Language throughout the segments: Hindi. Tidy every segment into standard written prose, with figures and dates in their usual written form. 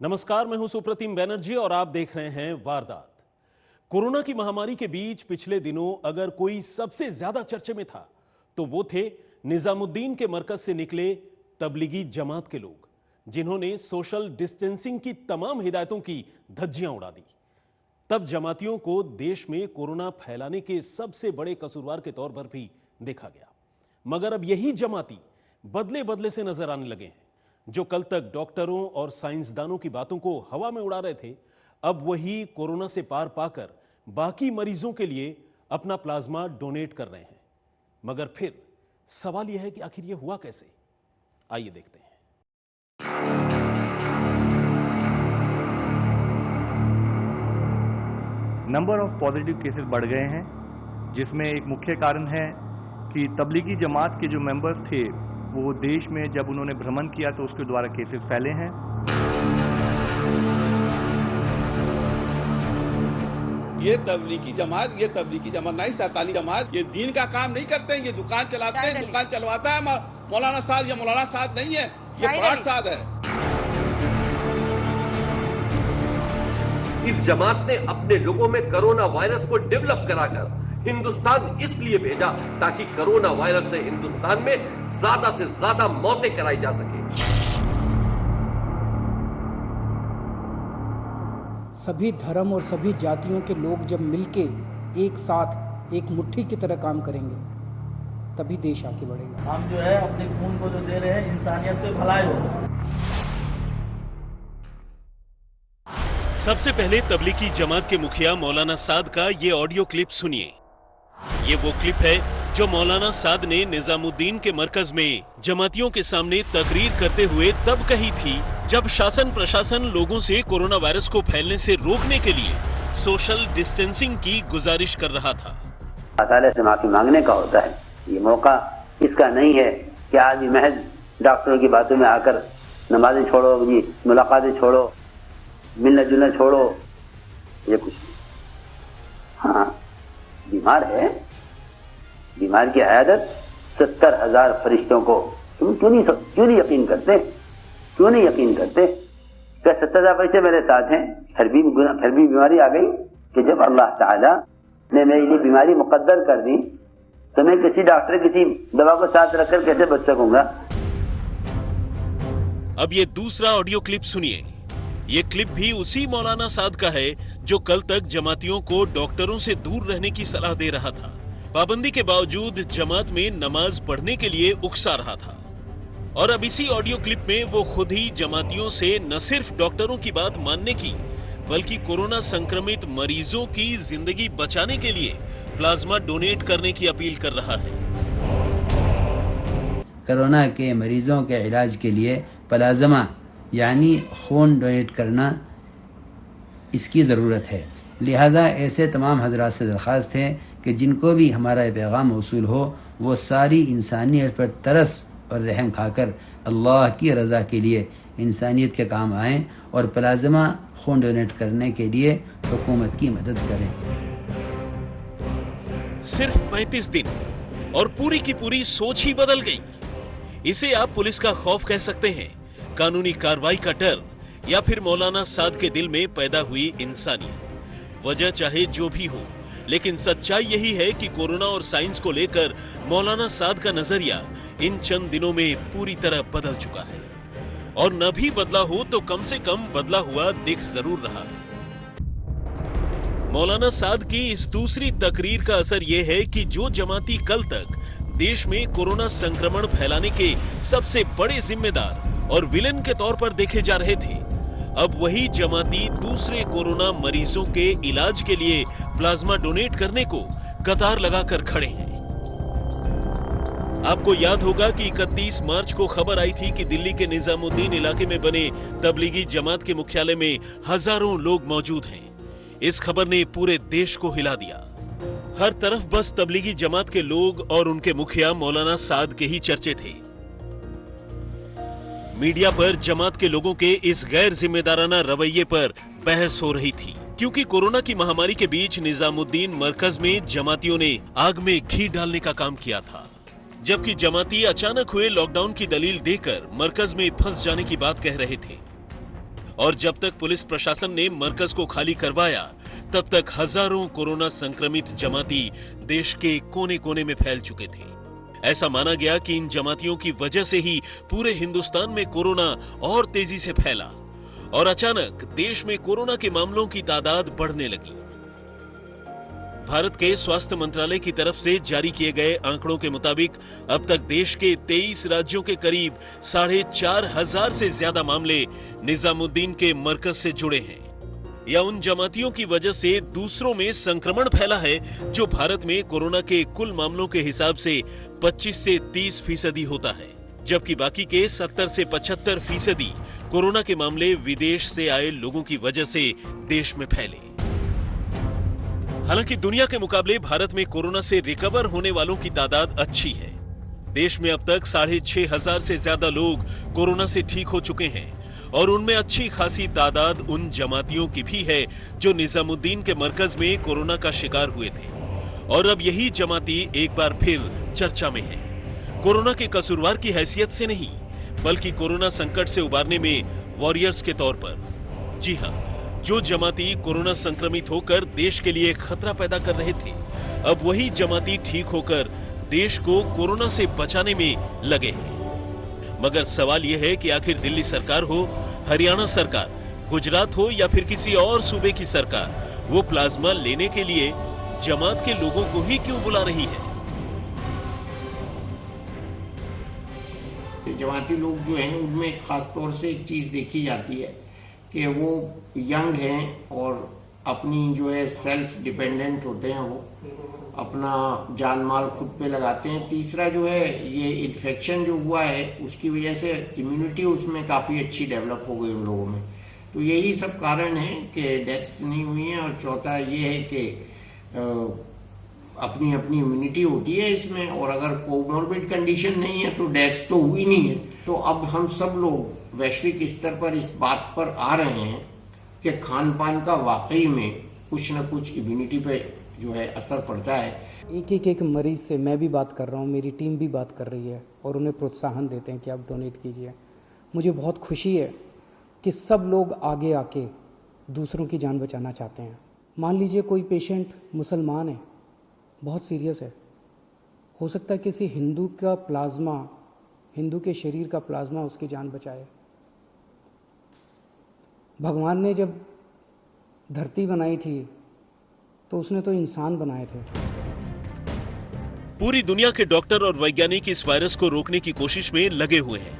नमस्कार, मैं हूं सुप्रतिम बैनर्जी और आप देख रहे हैं वारदात। कोरोना की महामारी के बीच पिछले दिनों अगर कोई सबसे ज्यादा चर्चे में था तो वो थे निजामुद्दीन के मरकज से निकले तबलीगी जमात के लोग, जिन्होंने सोशल डिस्टेंसिंग की तमाम हिदायतों की धज्जियां उड़ा दी। तब जमातियों को देश में कोरोना फैलाने के सबसे बड़े कसूरवार के तौर पर भी देखा गया। मगर अब यही जमाती बदले बदले से नजर आने लगे हैं। जो कल तक डॉक्टरों और साइंसदानों की बातों को हवा में उड़ा रहे थे, अब वही कोरोना से पार पाकर बाकी मरीजों के लिए अपना प्लाज्मा डोनेट कर रहे हैं। मगर फिर सवाल यह है कि आखिर यह हुआ कैसे? आइए देखते हैं। नंबर ऑफ पॉजिटिव केसेस बढ़ गए हैं, जिसमें एक मुख्य कारण है कि तबलीगी जमात के जो मेंबर्स थे वो देश में जब उन्होंने भ्रमण किया तो उसके द्वारा केसेस फैले हैं। ये तबलीगी जमात नहीं, शैतानी जमात, ये दीन का काम नहीं करते हैं। ये दुकान चलाते हैं, दुकान चलवाता है मौलाना साद। ये मौलाना साद नहीं है, ये फ्रॉड साद है। इस जमात ने अपने लोगों में कोरोना वायरस को डेवलप कराकर हिंदुस्तान इसलिए भेजा ताकि कोरोना वायरस से हिंदुस्तान में ज्यादा से ज्यादा मौतें कराई जा सके। सभी धर्म और सभी जातियों के लोग जब मिलके एक साथ एक मुट्ठी की तरह काम करेंगे तभी देश आगे बढ़ेगा। हम जो है अपने खून को जो दे रहे हैं इंसानियत पे भलाई हो। सबसे पहले तबलीगी जमात के मुखिया मौलाना साद का ये ऑडियो क्लिप सुनिए। ये वो क्लिप है जो मौलाना साद ने निजामुद्दीन के मरकज में जमातियों के सामने तकरीर करते हुए तब कही थी जब शासन प्रशासन लोगों से कोरोना वायरस को फैलने से रोकने के लिए सोशल डिस्टेंसिंग की गुजारिश कर रहा था। अल्लाह से माफी मांगने का होता है, ये मौका इसका नहीं है कि आदमी महज डॉक्टरों की बातों में आकर नमाजें छोड़ो जी, मुलाकातें छोड़ो, मिलना जुलना छोड़ो, ये कुछ नहीं। हाँ, बीमार है, बीमार की आयादत 70,000 फरिश्तों को तुम क्यों नहीं यकीन करते? क्यों नहीं यकीन करते? क्या 70,000 फरिश्ते मेरे साथ हैं? फिर भी बीमारी आ गई कि जब अल्लाह ताला ने मेरे लिए बीमारी मुकद्दर कर दी तो मैं किसी डॉक्टर किसी दवा को साथ रखकर कैसे बच सकूंगा? अब ये दूसरा ऑडियो क्लिप सुनिए। ये क्लिप भी उसी मौलाना साद का है जो कल तक जमातियों को डॉक्टरों से दूर रहने की सलाह दे रहा था। पाबंदी के बावजूद जमात में नमाज पढ़ने के लिए उकसा रहा था। और अब इसी ऑडियो क्लिप में वो खुद ही जमातियों से न सिर्फ डॉक्टरों की बात मानने की बल्कि कोरोना संक्रमित मरीजों की जिंदगी बचाने के लिए प्लाज्मा डोनेट करने की अपील कर रहा है। कोरोना के मरीजों के इलाज के लिए प्लाज्मा यानी खून डोनेट करना इसकी ज़रूरत है। लिहाजा ऐसे तमाम हजरात से दरख्वास्त है कि जिनको भी हमारा पैगाम मौसूल हो वो सारी इंसानियत पर तरस और रहम खाकर अल्लाह की रज़ा के लिए इंसानियत के काम आएँ और प्लाज्मा खून डोनेट करने के लिए हुकूमत की मदद करें। सिर्फ 35 दिन और पूरी की पूरी सोच ही बदल गई। इसे आप पुलिस का खौफ कह सकते हैं, कानूनी कार्रवाई का डर, या फिर मौलाना साद के दिल में पैदा हुई इंसानियत। वजह चाहे जो भी हो, लेकिन सच्चाई यही है कि कोरोना और साइंस को लेकर मौलाना साद का नजरिया इन चंद दिनों में पूरी तरह बदल चुका है। और न भी बदला हो तो कम से कम बदला हुआ दिख जरूर रहा है। मौलाना साद की इस दूसरी तकरीर का असर यह है कि जो जमाती कल तक देश में कोरोना संक्रमण फैलाने के सबसे बड़े जिम्मेदार और विलेन के तौर पर देखे जा रहे थे, अब वही जमाती दूसरे कोरोना मरीजों के इलाज के लिए प्लाज्मा डोनेट करने को कतार लगाकर खड़े हैं। आपको याद होगा कि 31 मार्च को खबर आई थी कि दिल्ली के निजामुद्दीन इलाके में बने तबलीगी जमात के मुख्यालय में हजारों लोग मौजूद हैं। इस खबर ने पूरे देश को हिला दिया। हर तरफ बस तबलीगी जमात के लोग और उनके मुखिया मौलाना साद के ही चर्चे थे। मीडिया पर जमात के लोगों के इस गैर जिम्मेदाराना रवैये पर बहस हो रही थी, क्योंकि कोरोना की महामारी के बीच निजामुद्दीन मरकज में जमातियों ने आग में घी डालने का काम किया था, जबकि जमाती अचानक हुए लॉकडाउन की दलील देकर मरकज में फंस जाने की बात कह रहे थे। और जब तक पुलिस प्रशासन ने मरकज को खाली करवाया, तब तक हजारों कोरोना संक्रमित जमाती देश के कोने कोने में फैल चुके थे। ऐसा माना गया कि इन जमातियों की वजह से ही पूरे हिंदुस्तान में कोरोना और तेजी से फैला और अचानक देश में कोरोना के मामलों की तादाद बढ़ने लगी। भारत के स्वास्थ्य मंत्रालय की तरफ से जारी किए गए आंकड़ों के मुताबिक अब तक देश के 23 राज्यों के करीब 4,500 से ज्यादा मामले निजामुद्दीन के मरकज से जुड़े हैं या उन जमातियों की वजह से दूसरों में संक्रमण फैला है, जो भारत में कोरोना के कुल मामलों के हिसाब से 25 से 30% होता है, जबकि बाकी के 70 से 75% कोरोना के मामले विदेश से आए लोगों की वजह से देश में फैले। हालांकि दुनिया के मुकाबले भारत में कोरोना से रिकवर होने वालों की तादाद अच्छी है। देश में अब तक 6,500 से ज्यादा लोग कोरोना से ठीक हो चुके हैं और उनमें अच्छी खासी तादाद उन जमातियों की भी है जो निजामुद्दीन के मरकज में कोरोना का शिकार हुए थे और अब यही जमाती एक बार फिर चर्चा में है। कोरोना के कसूरवार की हैसियत से नहीं, बल्कि कोरोना संकट से उबारने में वॉरियर्स के तौर पर। जी हां, जो जमाती कोरोना संक्रमित होकर देश के लिए खतरा पैदा कर रहे थे, अब वही जमाती ठीक होकर देश को कोरोना से बचाने में लगे हैं। मगर सवाल यह है कि आखिर दिल्ली सरकार हो, हरियाणा सरकार, गुजरात हो या फिर किसी और सूबे की सरकार, वो प्लाज्मा लेने के लिए जमात के लोगों को ही क्यों बुला रही है? जमाती लोग जो हैं उनमें खास तौर से एक चीज देखी जाती है कि वो यंग हैं और अपनी जो है सेल्फ डिपेंडेंट होते हैं, वो अपना जान माल खुद पे लगाते हैं। तीसरा जो है ये इन्फेक्शन जो हुआ है उसकी वजह से इम्यूनिटी उसमें काफी अच्छी डेवलप हो गई उन लोगों में, तो यही सब कारण है कि डेथ्स नहीं हुई हैं। और चौथा ये है कि अपनी अपनी इम्यूनिटी होती है इसमें, और अगर कोमोर्बिड कंडीशन नहीं है तो डेथ्स तो हुई नहीं है। तो अब हम सब लोग वैश्विक स्तर पर इस बात पर आ रहे हैं कि खान पान का वाकई में कुछ न कुछ इम्यूनिटी पे जो है असर पड़ता है। एक मरीज से मैं भी बात कर रहा हूँ, मेरी टीम भी बात कर रही है और उन्हें प्रोत्साहन देते हैं कि आप डोनेट कीजिए। मुझे बहुत खुशी है कि सब लोग आगे आके दूसरों की जान बचाना चाहते हैं। मान लीजिए कोई पेशेंट मुसलमान है, बहुत सीरियस है, हो सकता है किसी हिंदू का प्लाज्मा, हिंदू के शरीर का प्लाज्मा उसकी जान बचाए। भगवान ने जब धरती बनाई थी तो उसने तो इंसान बनाए थे। पूरी दुनिया के डॉक्टर और वैज्ञानिक इस वायरस को रोकने की कोशिश में लगे हुए हैं,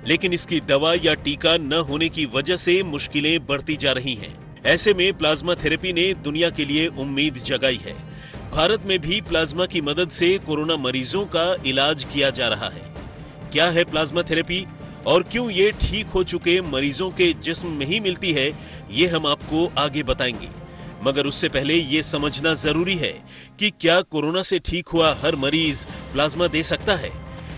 लेकिन इसकी दवा या टीका न होने की वजह से मुश्किलें बढ़ती जा रही हैं। ऐसे में प्लाज्मा थेरेपी ने दुनिया के लिए उम्मीद जगाई है। भारत में भी प्लाज्मा की मदद से कोरोना मरीजों का इलाज किया जा रहा है। क्या है प्लाज्मा थेरेपी और क्यों ये ठीक हो चुके मरीजों के जिस्म में ही मिलती है, ये हम आपको आगे बताएंगे। मगर उससे पहले ये समझना जरूरी है कि क्या कोरोना से ठीक हुआ हर मरीज प्लाज्मा दे सकता है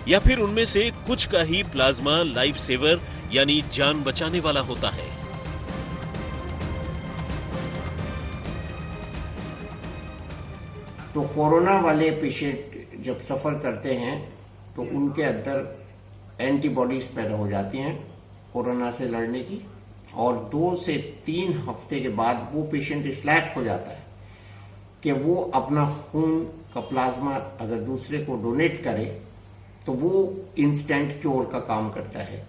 या फिर उनमें से कुछ का ही प्लाज्मा लाइफ सेवर यानी जान बचाने वाला होता है। तो कोरोना वाले पेशेंट जब सफर करते हैं तो उनके अंदर एंटीबॉडीज पैदा हो जाती हैं कोरोना से लड़ने की, और 2 से 3 हफ्ते के बाद वो पेशेंट इस लायक हो जाता है कि वो अपना खून का प्लाज्मा अगर दूसरे को डोनेट करे तो वो इंस्टेंट क्योर का काम करता है।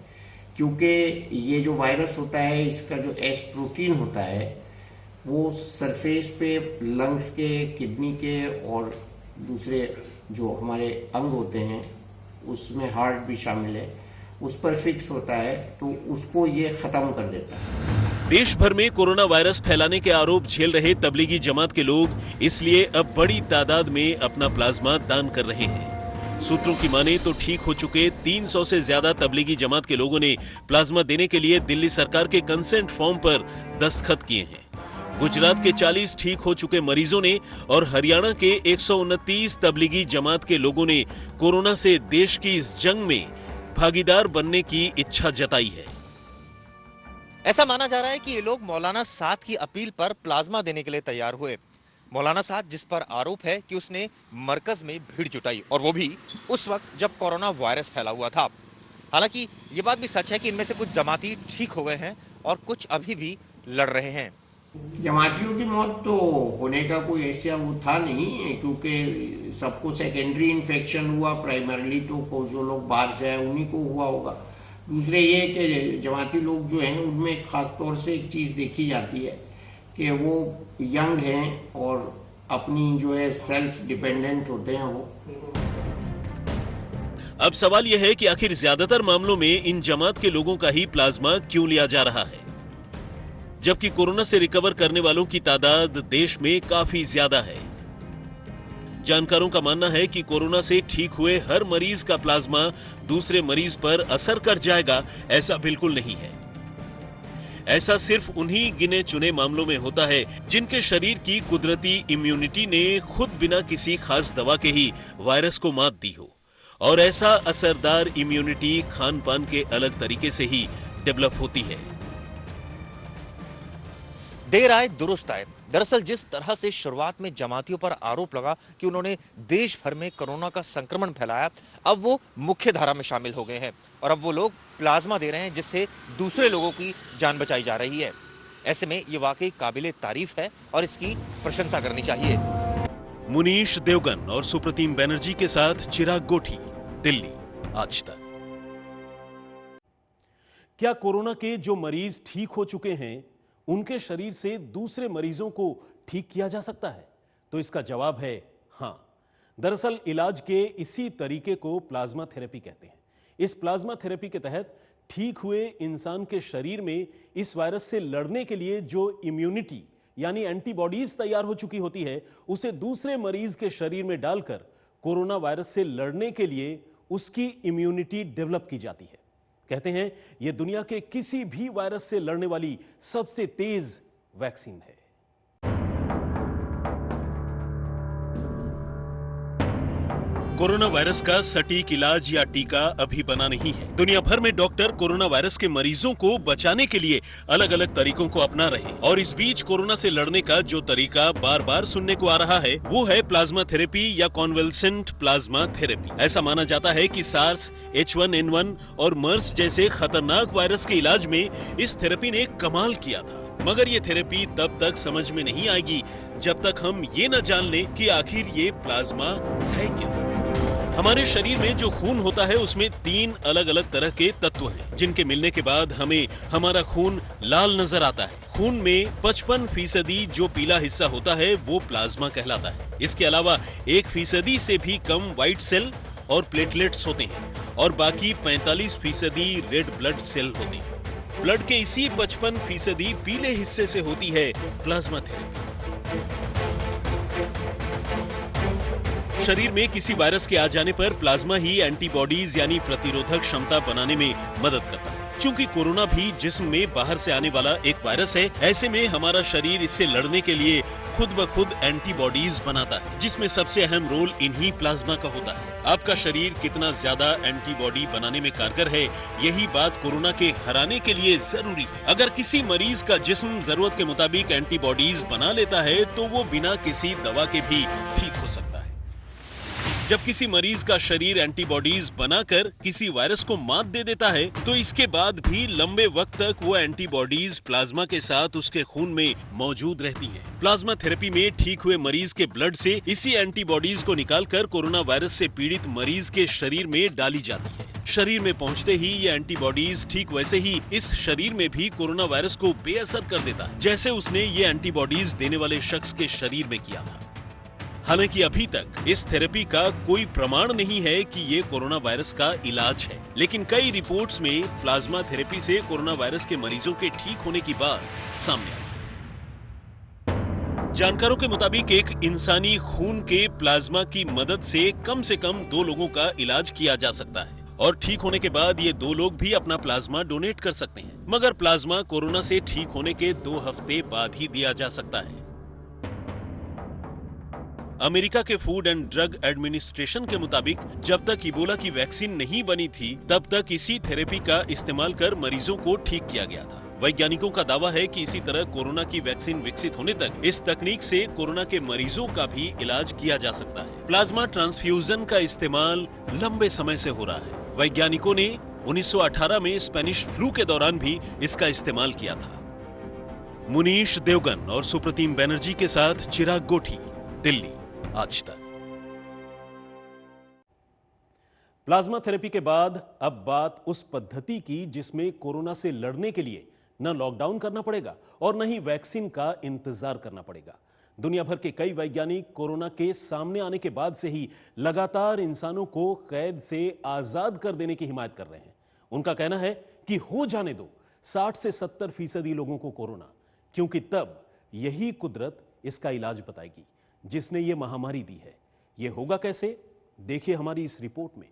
क्योंकि ये जो वायरस होता है इसका जो एस प्रोटीन होता है वो सरफेस पे लंग्स के, किडनी के और दूसरे जो हमारे अंग होते हैं उसमें हार्ट भी शामिल है, उस पर फिक्स होता है, तो उसको ये खत्म कर देता है। देश भर में कोरोना वायरस फैलाने के आरोप झेल रहे तबलीगी जमात के लोग इसलिए अब बड़ी तादाद में अपना प्लाज्मा दान कर रहे हैं। सूत्रों की माने तो ठीक हो चुके 300 से ज्यादा तबलीगी जमात के लोगों ने प्लाज्मा देने के लिए दिल्ली सरकार के कंसेंट फॉर्म पर दस्तखत किए हैं। गुजरात के 40 ठीक हो चुके मरीजों ने और हरियाणा के 129 तबलीगी जमात के लोगों ने कोरोना से देश की इस जंग में भागीदार बनने की इच्छा जताई है। ऐसा माना जा रहा है कि ये लोग मौलाना साद की अपील पर प्लाज्मा देने के लिए तैयार हुए। मौलाना साद जिस पर आरोप है कि उसने मरकज में भीड़ जुटाई और वो भी उस वक्त जब कोरोना वायरस फैला हुआ था। हालांकि ये बात भी सच है कि इनमें से कुछ जमाती ठीक हो गए हैं और कुछ अभी भी लड़ रहे हैं। जमातियों की मौत तो होने का कोई ऐसा वो था नहीं, क्योंकि सबको सेकेंडरी इन्फेक्शन हुआ, प्राइमरली तो जो लोग बाहर से आए उन्हीं को हुआ होगा। दूसरे ये कि जमाती लोग जो हैं उनमें खास तौर से एक चीज देखी जाती है कि वो यंग हैं और अपनी जो है सेल्फ डिपेंडेंट होते हैं वो। अब सवाल यह है कि आखिर ज्यादातर मामलों में इन जमात के लोगों का ही प्लाज्मा क्यों लिया जा रहा है, जबकि कोरोना से रिकवर करने वालों की तादाद देश में काफी ज्यादा है। जानकारों का मानना है कि कोरोना से ठीक हुए हर मरीज का प्लाज्मा दूसरे मरीज पर असर कर जाएगा, ऐसा बिल्कुल नहीं है। ऐसा सिर्फ उन्हीं गिने चुने मामलों में होता है जिनके शरीर की कुदरती इम्यूनिटी ने खुद बिना किसी खास दवा के ही वायरस को मात दी हो, और ऐसा असरदार इम्यूनिटी खान पान के अलग तरीके से ही डेवलप होती है। देर आए दुरुस्त आए। दरअसल जिस तरह से शुरुआत में जमातियों पर आरोप लगा कि उन्होंने देश भर में कोरोना का संक्रमण फैलाया, अब वो मुख्य धारा में शामिल हो गए हैं और अब वो लोग प्लाज्मा दे रहे हैं जिससे दूसरे लोगों की जान बचाई जा रही है। ऐसे में ये वाकई काबिले तारीफ है और इसकी प्रशंसा करनी चाहिए। मुनीश देवगन और सुप्रतीम बैनर्जी के साथ चिराग गोठी, दिल्ली, आज तक। क्या कोरोना के जो मरीज ठीक हो चुके हैं उनके शरीर से दूसरे मरीजों को ठीक किया जा सकता है? तो इसका जवाब है हां। दरअसल इलाज के इसी तरीके को प्लाज्मा थेरेपी कहते हैं। इस प्लाज्मा थेरेपी के तहत ठीक हुए इंसान के शरीर में इस वायरस से लड़ने के लिए जो इम्यूनिटी यानी एंटीबॉडीज तैयार हो चुकी होती है, उसे दूसरे मरीज के शरीर में डालकर कोरोना वायरस से लड़ने के लिए उसकी इम्यूनिटी डेवलप की जाती है। कहते हैं यह दुनिया के किसी भी वायरस से लड़ने वाली सबसे तेज वैक्सीन है। कोरोना वायरस का सटीक इलाज या टीका अभी बना नहीं है। दुनिया भर में डॉक्टर कोरोना वायरस के mरीजों को बचाने के लिए अलग अलग तरीकों को अपना रहे हैं और इस बीच कोरोना से लड़ने का जो तरीका बार बार सुनने को आ रहा है वो है प्लाज्मा थेरेपी या कॉन्वेलेसेंट प्लाज्मा थेरेपी। ऐसा माना जाता है कि सार्स, H1N1 और मर्स जैसे खतरनाक वायरस के इलाज में इस थेरेपी ने कमाल किया था। मगर ये थेरेपी तब तक समझ में नहीं आएगी जब तक हम ये न जान लें कि आखिर ये प्लाज्मा है क्या। हमारे शरीर में जो खून होता है उसमें 3 अलग अलग तरह के तत्व हैं, जिनके मिलने के बाद हमें हमारा खून लाल नजर आता है। खून में 55% जो पीला हिस्सा होता है वो प्लाज्मा कहलाता है। इसके अलावा 1% से भी कम व्हाइट सेल और प्लेटलेट्स होते हैं और बाकी 45% रेड ब्लड सेल होते हैं। ब्लड के इसी 55% पीले हिस्से से होती है प्लाज्मा थेरेपी। शरीर में किसी वायरस के आ जाने पर प्लाज्मा ही एंटीबॉडीज यानी प्रतिरोधक क्षमता बनाने में मदद करता है। चूंकि कोरोना भी जिस्म में बाहर से आने वाला एक वायरस है, ऐसे में हमारा शरीर इससे लड़ने के लिए खुद ब खुद एंटीबॉडीज बनाता है, जिसमें सबसे अहम रोल इन्हीं प्लाज्मा का होता है। आपका शरीर कितना ज्यादा एंटीबॉडी बनाने में कारगर है, यही बात कोरोना के हराने के लिए जरूरी है। अगर किसी मरीज का जिस्म जरूरत के मुताबिक एंटीबॉडीज बना लेता है तो वो बिना किसी दवा के भी ठीक हो सकता है। जब किसी मरीज का शरीर एंटीबॉडीज बनाकर किसी वायरस को मात दे देता है तो इसके बाद भी लंबे वक्त तक वो एंटीबॉडीज प्लाज्मा के साथ उसके खून में मौजूद रहती हैं। प्लाज्मा थेरेपी में ठीक हुए मरीज के ब्लड से इसी एंटीबॉडीज को निकालकर कोरोना वायरस से पीड़ित मरीज के शरीर में डाली जाती है। शरीर में पहुंचते ही ये एंटीबॉडीज ठीक वैसे ही इस शरीर में भी कोरोना वायरस को बेअसर कर देता है, जैसे उसने ये एंटीबॉडीज देने वाले शख्स के शरीर में किया था। हालांकि अभी तक इस थेरेपी का कोई प्रमाण नहीं है कि ये कोरोना वायरस का इलाज है, लेकिन कई रिपोर्ट्स में प्लाज्मा थेरेपी से कोरोना वायरस के मरीजों के ठीक होने की बात सामने आई। जानकारों के मुताबिक एक इंसानी खून के प्लाज्मा की मदद से कम 2 लोगों का इलाज किया जा सकता है और ठीक होने के बाद ये 2 लोग भी अपना प्लाज्मा डोनेट कर सकते हैं। मगर प्लाज्मा कोरोना से ठीक होने के 2 हफ्ते बाद ही दिया जा सकता है। अमेरिका के फूड एंड ड्रग एडमिनिस्ट्रेशन के मुताबिक जब तक इबोला की वैक्सीन नहीं बनी थी तब तक इसी थेरेपी का इस्तेमाल कर मरीजों को ठीक किया गया था। वैज्ञानिकों का दावा है कि इसी तरह कोरोना की वैक्सीन विकसित होने तक इस तकनीक से कोरोना के मरीजों का भी इलाज किया जा सकता है। प्लाज्मा ट्रांसफ्यूजन का इस्तेमाल लंबे समय से हो रहा है। वैज्ञानिकों ने 1918 में स्पेनिश फ्लू के दौरान भी इसका इस्तेमाल किया था। मुनीश देवगन और सुप्रतिम बैनर्जी के साथ चिराग गोठी, दिल्ली, आज तक। प्लाज्मा थेरेपी के बाद अब बात उस पद्धति की जिसमें कोरोना से लड़ने के लिए न लॉकडाउन करना पड़ेगा और न ही वैक्सीन का इंतजार करना पड़ेगा। दुनिया भर के कई वैज्ञानिक कोरोना के सामने आने के बाद से ही लगातार इंसानों को कैद से आजाद कर देने की हिमायत कर रहे हैं। उनका कहना है कि हो जाने दो 60 से 70% लोगों को कोरोना, क्योंकि तब यही कुदरत इसका इलाज बताएगी जिसने ये महामारी दी है। ये होगा कैसे, देखिए हमारी इस रिपोर्ट में।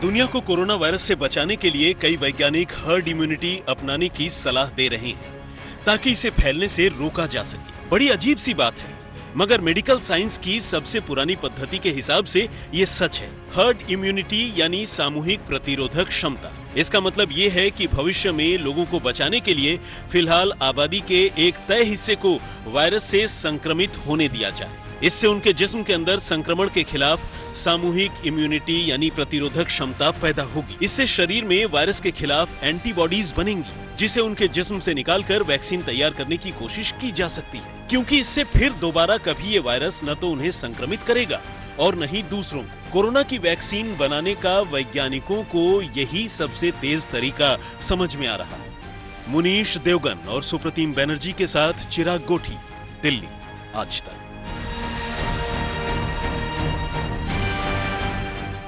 दुनिया को कोरोना वायरस से बचाने के लिए कई वैज्ञानिक हर्ड इम्यूनिटी अपनाने की सलाह दे रहे हैं ताकि इसे फैलने से रोका जा सके। बड़ी अजीब सी बात है, मगर मेडिकल साइंस की सबसे पुरानी पद्धति के हिसाब से ये सच है। हर्ड इम्यूनिटी यानी सामूहिक प्रतिरोधक क्षमता। इसका मतलब ये है कि भविष्य में लोगों को बचाने के लिए फिलहाल आबादी के एक तय हिस्से को वायरस से संक्रमित होने दिया जाए। इससे उनके जिस्म के अंदर संक्रमण के खिलाफ सामूहिक इम्यूनिटी यानी प्रतिरोधक क्षमता पैदा होगी। इससे शरीर में वायरस के खिलाफ एंटीबॉडीज बनेंगी, जिसे उनके जिस्म से निकालकर वैक्सीन तैयार करने की कोशिश की जा सकती है, क्योंकि इससे फिर दोबारा कभी ये वायरस न तो उन्हें संक्रमित करेगा और न ही दूसरों को। कोरोना की वैक्सीन बनाने का वैज्ञानिकों को यही सबसे तेज तरीका समझ में आ रहा है। मुनीश देवगन और सुप्रतिम बैनर्जी के साथ चिराग गोठी, दिल्ली, आज तक।